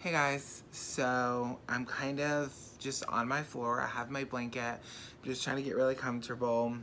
Hey guys, so I'm kind of just on my floor. I have my blanket. I'm just trying to get really comfortable.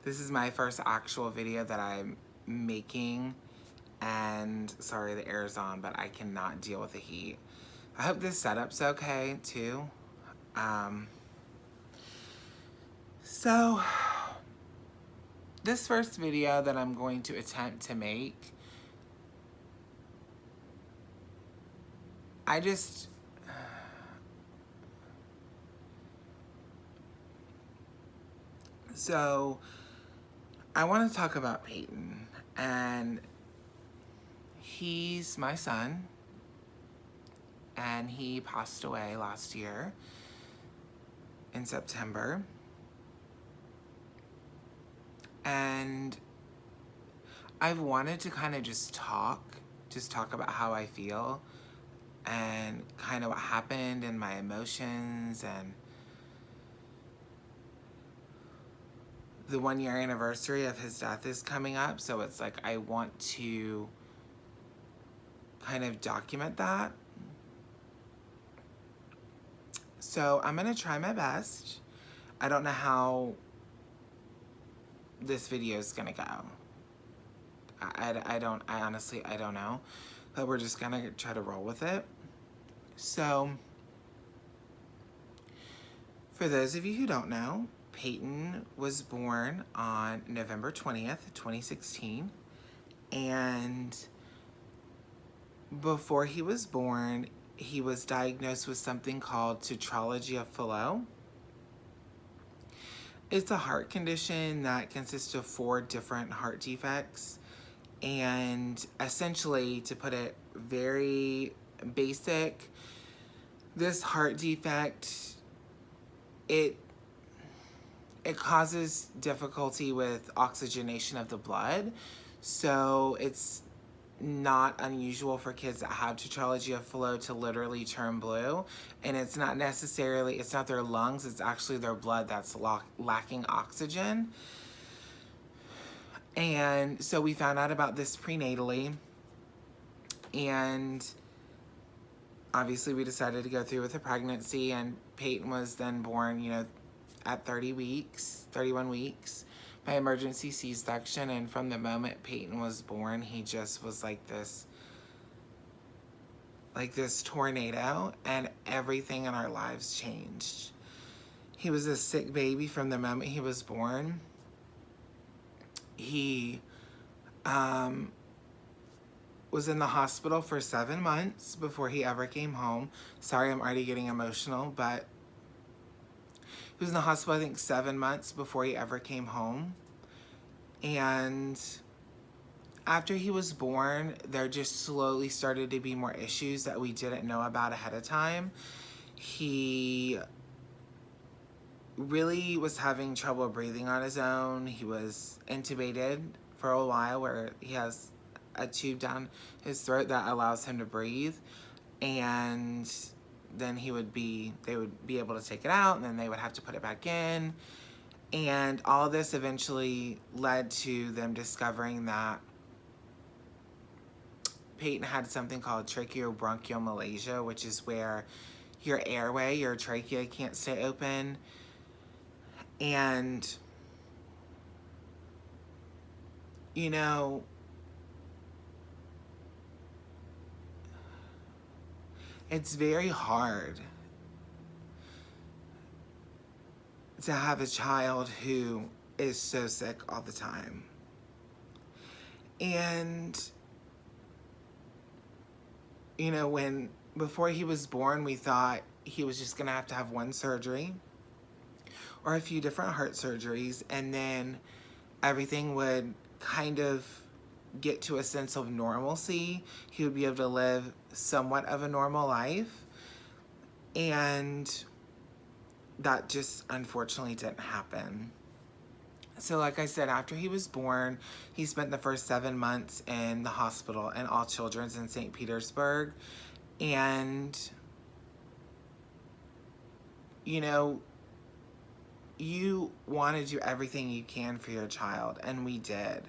This is my first actual video that I'm making, and sorry the air is on, but I cannot deal with the heat. I hope this setup's okay too. Um, so this first video that I'm going to attempt to make, I just so I want to talk about Peyton, and he's my son, and he passed away last year in September. And I've wanted to kind of just talk about how I feel and kind of what happened and my emotions, and the 1-year anniversary of his death is coming up, so it's like I want to kind of document that. So I'm gonna try my best. I don't know how this video is gonna go. I honestly don't know, but we're just gonna try to roll with it. So for those of you who don't know, Peyton was born on November 20th, 2016, and before he was born, he was diagnosed with something called tetralogy of Fallot. It's a heart condition that consists of 4 different heart defects, and essentially, to put it very basic, this heart defect, it causes difficulty with oxygenation of the blood. So it's not unusual for kids that have tetralogy of Fallot to literally turn blue. And it's not their lungs, it's actually their blood that's lacking oxygen. And so we found out about this prenatally, and obviously we decided to go through with the pregnancy, and Peyton was then born, at 31 weeks by emergency C-section. And from the moment Peyton was born, he just was like this tornado, and everything in our lives changed. He was a sick baby from the moment he was born. He was in the hospital for 7 months before he ever came home. Sorry, I'm already getting emotional, but he was in the hospital, I think, 7 months before he ever came home. And after he was born, there just slowly started to be more issues that we didn't know about ahead of time. He really was having trouble breathing on his own. He was intubated for a while, where he has a tube down his throat that allows him to breathe. And then they would be able to take it out, and then they would have to put it back in. And all this eventually led to them discovering that Peyton had something called tracheobronchial malacia, which is where your airway, your trachea, can't stay open. And, it's very hard to have a child who is so sick all the time. And, before he was born, we thought he was just gonna have to have 1 surgery or a few different heart surgeries, and then everything would kind of get to a sense of normalcy. He would be able to live somewhat of a normal life. And that just unfortunately didn't happen. So like I said, after he was born, he spent the first 7 months in the hospital in All Children's in St. Petersburg. And, you want to do everything you can for your child, and we did.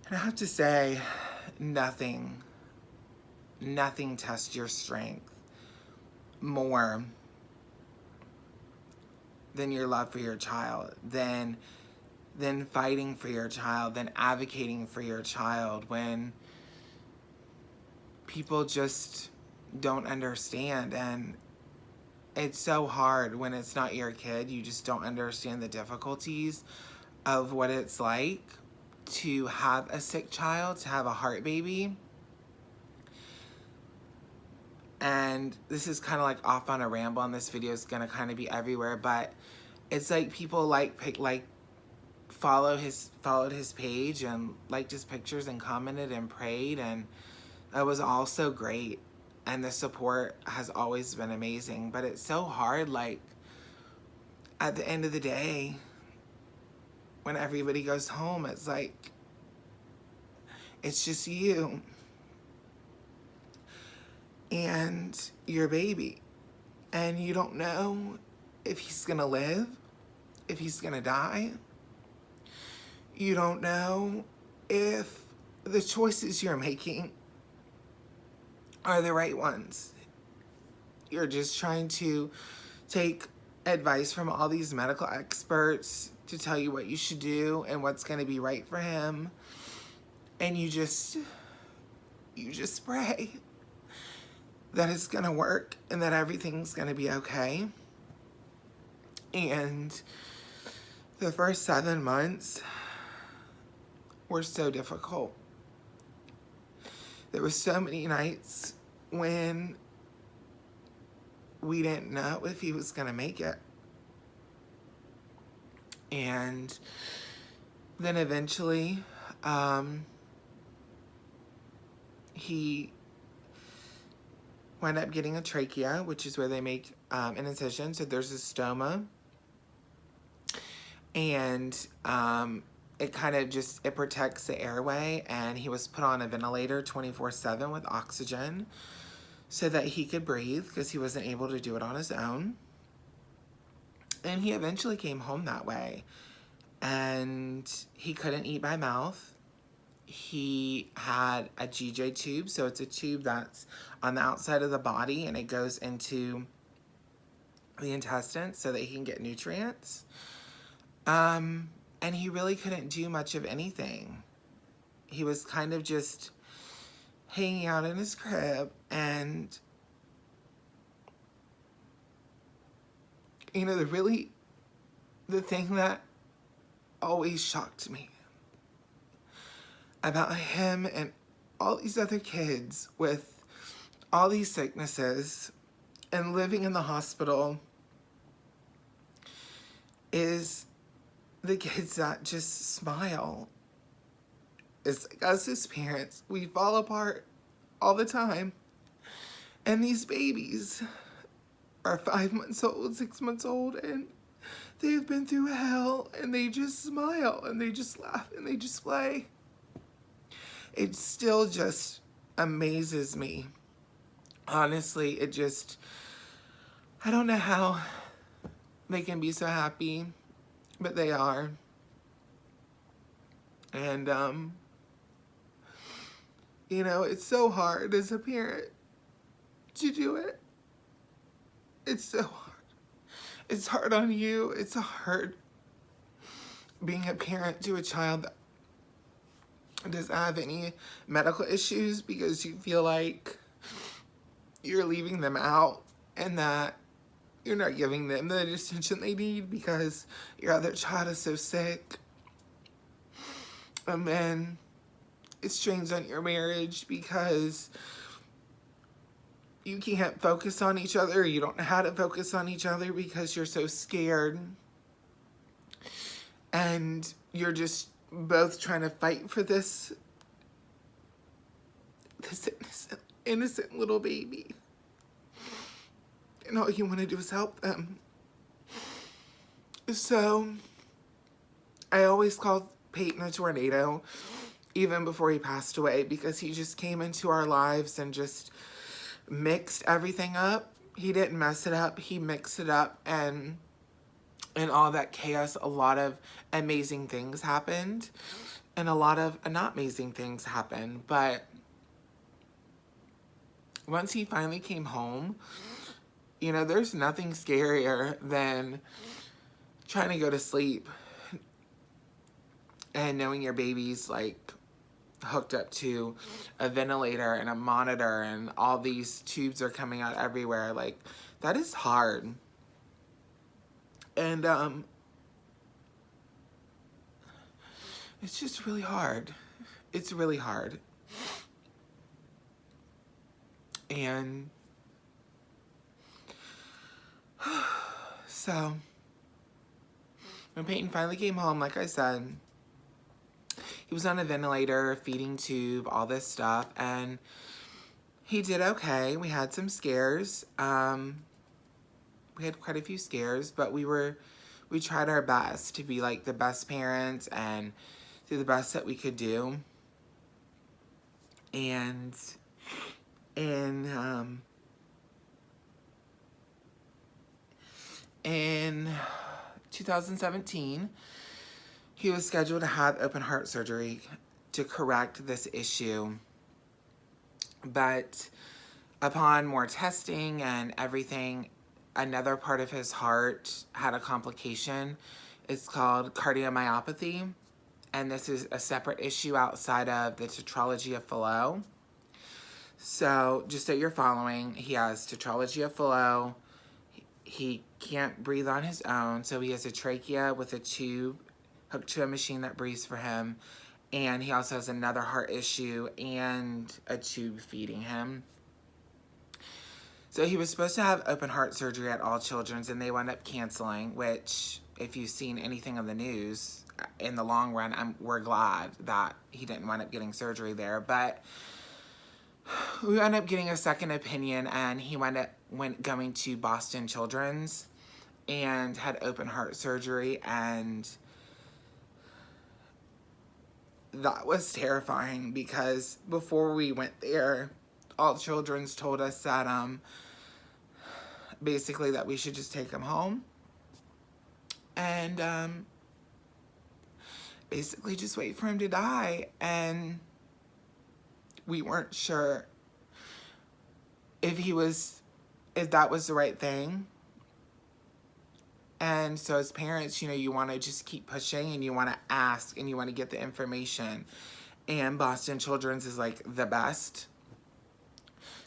And I have to say, nothing nothing tests your strength more than your love for your child, than fighting for your child, than advocating for your child, when people just don't understand. And it's so hard when it's not your kid. You just don't understand the difficulties of what it's like to have a sick child, to have a heart baby. And this is kind of like off on a ramble, and this video is gonna kind of be everywhere, but it's like people followed his page and liked his pictures and commented and prayed, and that was all so great, and the support has always been amazing. But it's so hard, like, at the end of the day, when everybody goes home, it's like, it's just you and your baby, and you don't know if he's gonna live, if he's gonna die. You don't know if the choices you're making are the right ones. You're just trying to take advice from all these medical experts to tell you what you should do and what's going to be right for him. And you just pray that it's going to work and that everything's going to be okay. And the first 7 months were so difficult. There were so many nights when we didn't know if he was going to make it. And then eventually, he wound up getting a trachea, which is where they make an incision. So there's a stoma. And it kind of just, it protects the airway, and he was put on a ventilator 24/7 with oxygen so that he could breathe, because he wasn't able to do it on his own. And he eventually came home that way, and he couldn't eat by mouth. He had a GJ tube, so it's a tube that's on the outside of the body, and it goes into the intestines so that he can get nutrients. And he really couldn't do much of anything. He was kind of just hanging out in his crib, and, you know, the thing that always shocked me about him and all these other kids with all these sicknesses and living in the hospital is the kids that just smile. It's like us as parents, we fall apart all the time. And these babies are 5 months old, 6 months old, and they've been through hell, and they just smile, and they just laugh, and they just play. It still just amazes me. Honestly, I don't know how they can be so happy, but they are. And, you know, it's so hard as a parent to do it. It's so hard. It's hard on you. It's hard being a parent to a child that doesn't have any medical issues, because you feel like you're leaving them out and that you're not giving them the attention they need because your other child is so sick. And then it strains on your marriage because you can't focus on each other. You don't know how to focus on each other because you're so scared. And you're just both trying to fight for this innocent little baby. And all you want to do is help them. So I always called Peyton a tornado, even before he passed away, because he just came into our lives and just mixed everything up. He didn't mess it up. He mixed it up, and in all that chaos, a lot of amazing things happened, and a lot of not amazing things happened. But once he finally came home, you know, there's nothing scarier than trying to go to sleep and knowing your baby's like hooked up to a ventilator and a monitor and all these tubes are coming out everywhere. Like, that is hard. And it's just really hard. It's really hard. And so when Peyton finally came home, like I said, he was on a ventilator, feeding tube, all this stuff, and he did okay. We had some scares. We had quite a few scares, but we tried our best to be like the best parents and do the best that we could do. And in 2017, he was scheduled to have open heart surgery to correct this issue. But upon more testing and everything, another part of his heart had a complication. It's called cardiomyopathy, and this is a separate issue outside of the tetralogy of Fallot. So just so you're following, he has tetralogy of Fallot. He can't breathe on his own, so he has a trachea with a tube hooked to a machine that breathes for him. And he also has another heart issue and a tube feeding him. So he was supposed to have open heart surgery at All Children's, and they wound up canceling, which, if you've seen anything on the news, in the long run, we're glad that he didn't wind up getting surgery there. But we wound up getting a second opinion, and he went going to Boston Children's and had open heart surgery, and that was terrifying because before we went there, All Children's told us that basically that we should just take him home and basically just wait for him to die. And we weren't sure if that was the right thing. And so as parents, you know, you want to just keep pushing and you want to ask and you want to get the information. And Boston Children's is like the best.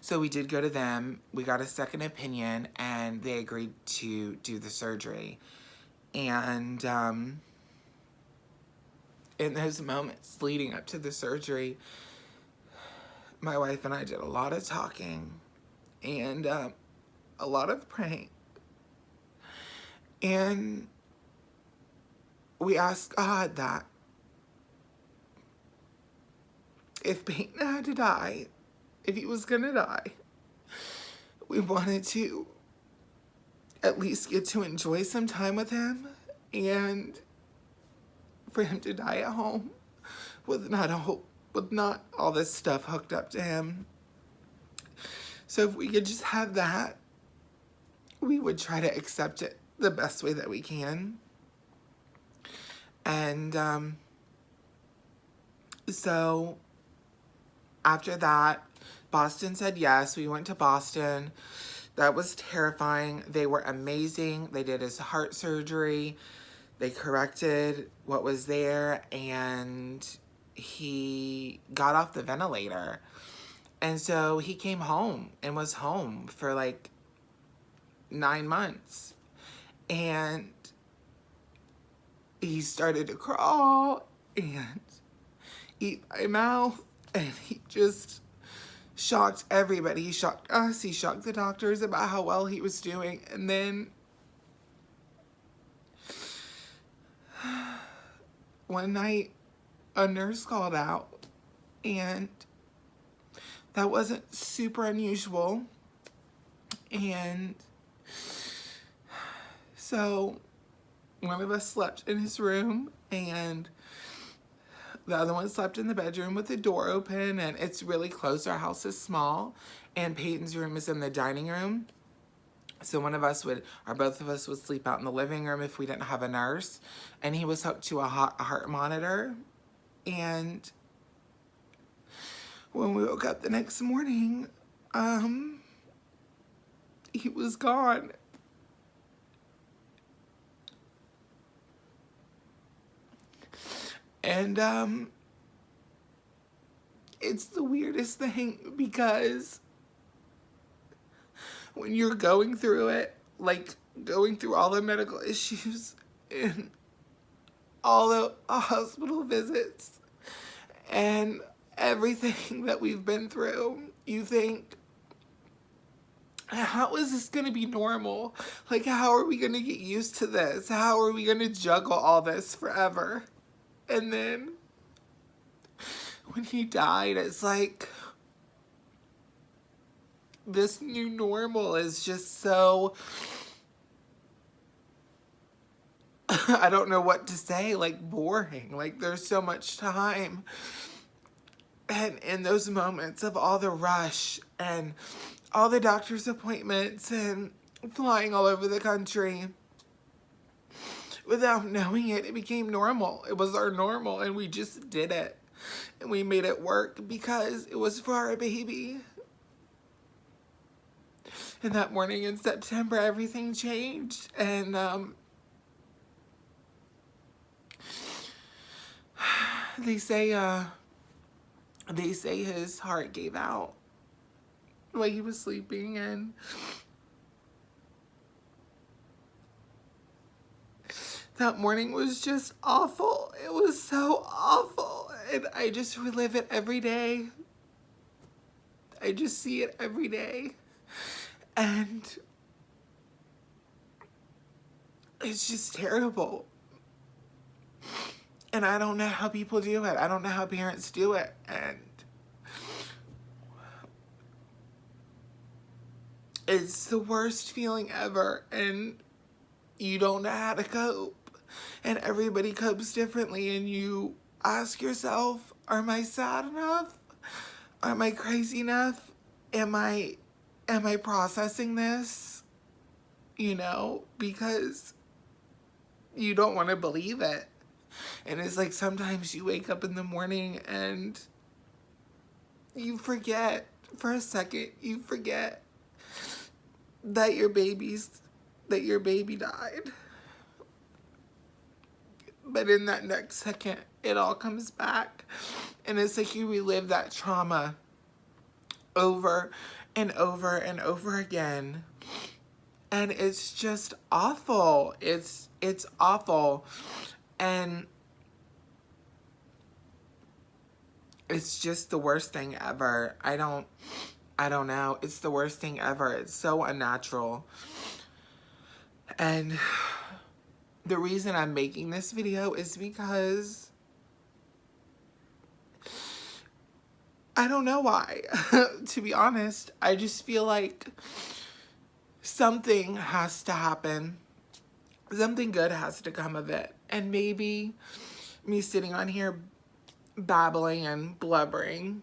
So we did go to them. We got a second opinion and they agreed to do the surgery. And in those moments leading up to the surgery, my wife and I did a lot of talking and a lot of praying. And we asked God that if Peyton had to die, if he was gonna die, we wanted to at least get to enjoy some time with him and for him to die at home with not all this stuff hooked up to him. So if we could just have that, we would try to accept it the best way that we can. And so after that, Boston said yes. We went to Boston. That was terrifying. They were amazing. They did his heart surgery. They corrected what was there, and he got off the ventilator. And so he came home and was home for like 9 months. And he started to crawl and eat by mouth, and he just shocked everybody. He shocked us. He shocked the doctors about how well he was doing. And then one night, a nurse called out, and that wasn't super unusual. And so one of us slept in his room, and the other one slept in the bedroom with the door open, and it's really close. Our house is small, and Peyton's room is in the dining room. So both of us would sleep out in the living room if we didn't have a nurse. And he was hooked to a heart monitor. And when we woke up the next morning, he was gone. And, it's the weirdest thing because when you're going through it, like going through all the medical issues and all the hospital visits and everything that we've been through, you think, how is this going to be normal? Like, how are we going to get used to this? How are we going to juggle all this forever? And then when he died, it's like this new normal is just so, I don't know what to say, like boring. Like there's so much time. And in those moments of all the rush and all the doctor's appointments and flying all over the country, without knowing it, it became normal. It was our normal, and we just did it. And we made it work because it was for our baby. And that morning in September, everything changed. And they say his heart gave out while he was sleeping, and that morning was just awful. It was so awful. And I just relive it every day. I just see it every day. And it's just terrible. And I don't know how people do it. I don't know how parents do it. And it's the worst feeling ever. And you don't know how to cope. And everybody copes differently. And you ask yourself, am I sad enough? Am I crazy enough? Am I processing this? You know, because you don't want to believe it. And it's like sometimes you wake up in the morning and you forget for a second, you forget that your baby died. But in that next second, it all comes back. And it's like you relive that trauma over and over and over again. And it's just awful. It's awful. And it's just the worst thing ever. I don't know. It's the worst thing ever. It's so unnatural. And the reason I'm making this video is because I don't know why. To be honest, I just feel like something has to happen. Something good has to come of it. And maybe me sitting on here babbling and blubbering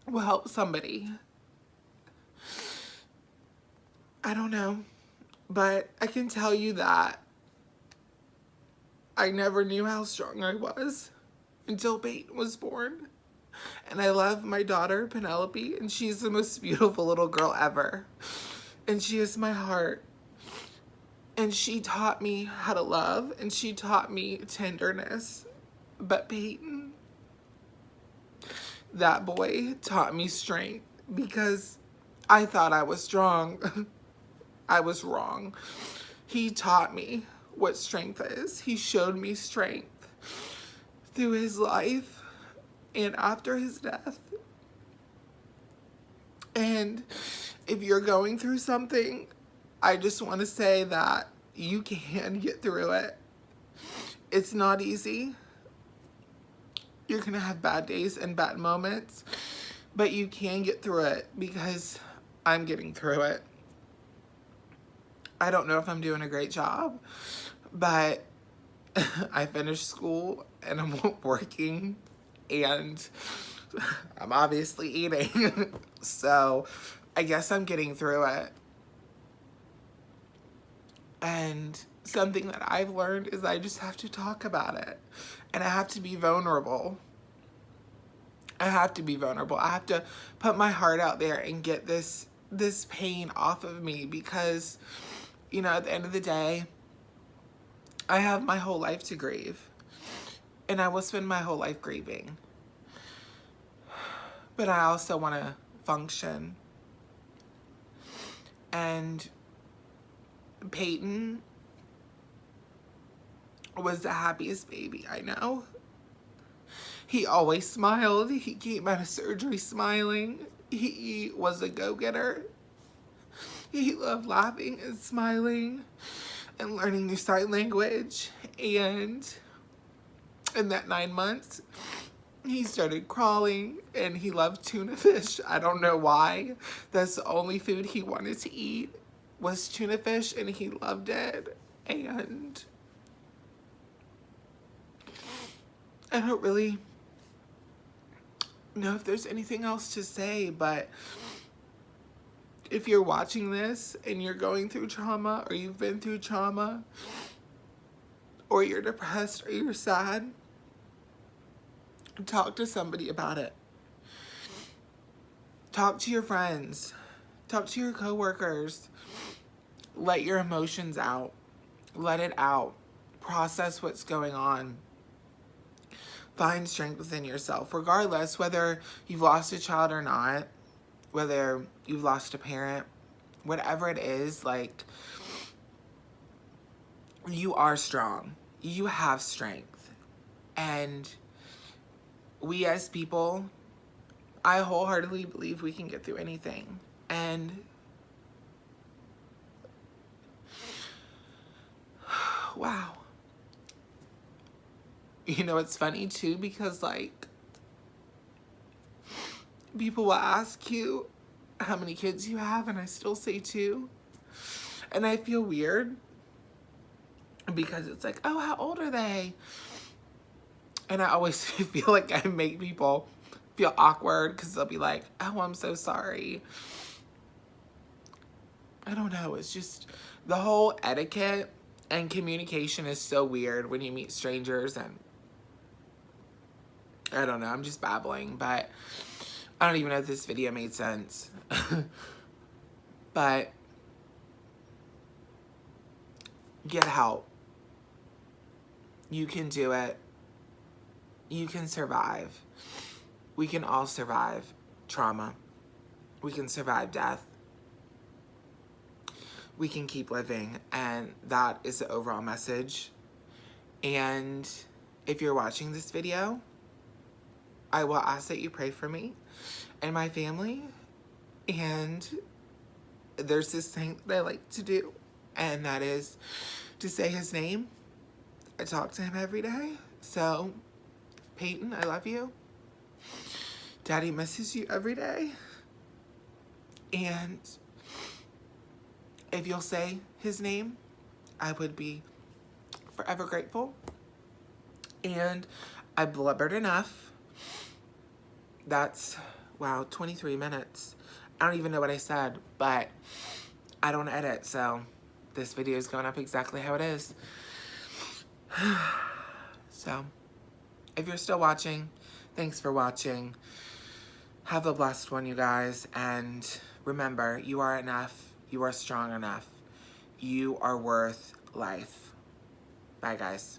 will help somebody. I don't know. But I can tell you that I never knew how strong I was until Peyton was born. And I love my daughter, Penelope, and she's the most beautiful little girl ever. And she is my heart. And she taught me how to love, and she taught me tenderness. But Peyton, that boy, taught me strength because I thought I was strong. I was wrong. He taught me what strength is. He showed me strength through his life and after his death. And if you're going through something, I just want to say that you can get through it. It's not easy. You're going to have bad days and bad moments, but you can get through it because I'm getting through it. I don't know if I'm doing a great job, but I finished school and I'm working and I'm obviously eating. So I guess I'm getting through it. And something that I've learned is I just have to talk about it. And I have to be vulnerable. I have to be vulnerable. I have to put my heart out there and get this pain off of me, because, you know, at the end of the day, I have my whole life to grieve, and I will spend my whole life grieving. But I also want to function. And Peyton was the happiest baby I know. He always smiled. He came out of surgery smiling. He was a go-getter. He loved laughing and smiling and learning new sign language. And in that 9 months, he started crawling, and he loved tuna fish. I don't know why. That's the only food he wanted to eat, was tuna fish, and he loved it. And I don't really know if there's anything else to say, but if you're watching this and you're going through trauma, or you've been through trauma, or you're depressed, or you're sad, talk to somebody about it. Talk to your friends. Talk to your coworkers. Let your emotions out. Let it out. Process what's going on. Find strength within yourself, regardless whether you've lost a child or not, whether you've lost a parent, whatever it is, like, you are strong. You have strength. And we as people, I wholeheartedly believe we can get through anything. And wow. You know, it's funny too, because like, people will ask you how many kids you have, and I still say 2. And I feel weird, because it's like, oh, how old are they? And I always feel like I make people feel awkward, because they'll be like, oh, I'm so sorry. I don't know. It's just the whole etiquette and communication is so weird when you meet strangers, and I don't know. I'm just babbling, but I don't even know if this video made sense. But get help. You can do it. You can survive. We can all survive trauma. We can survive death. We can keep living, and that is the overall message. And if you're watching this video, I will ask that you pray for me and my family. And there's this thing that I like to do, and that is to say his name. I talk to him every day. So, Peyton, I love you. Daddy misses you every day. And if you'll say his name, I would be forever grateful. And I blubbered enough. That's, wow, 23 minutes. I don't even know what I said, but I don't edit, so this video is going up exactly how it is. So, if you're still watching, thanks for watching. Have a blessed one, you guys, and remember, you are enough. You are strong enough. You are worth life. Bye, guys.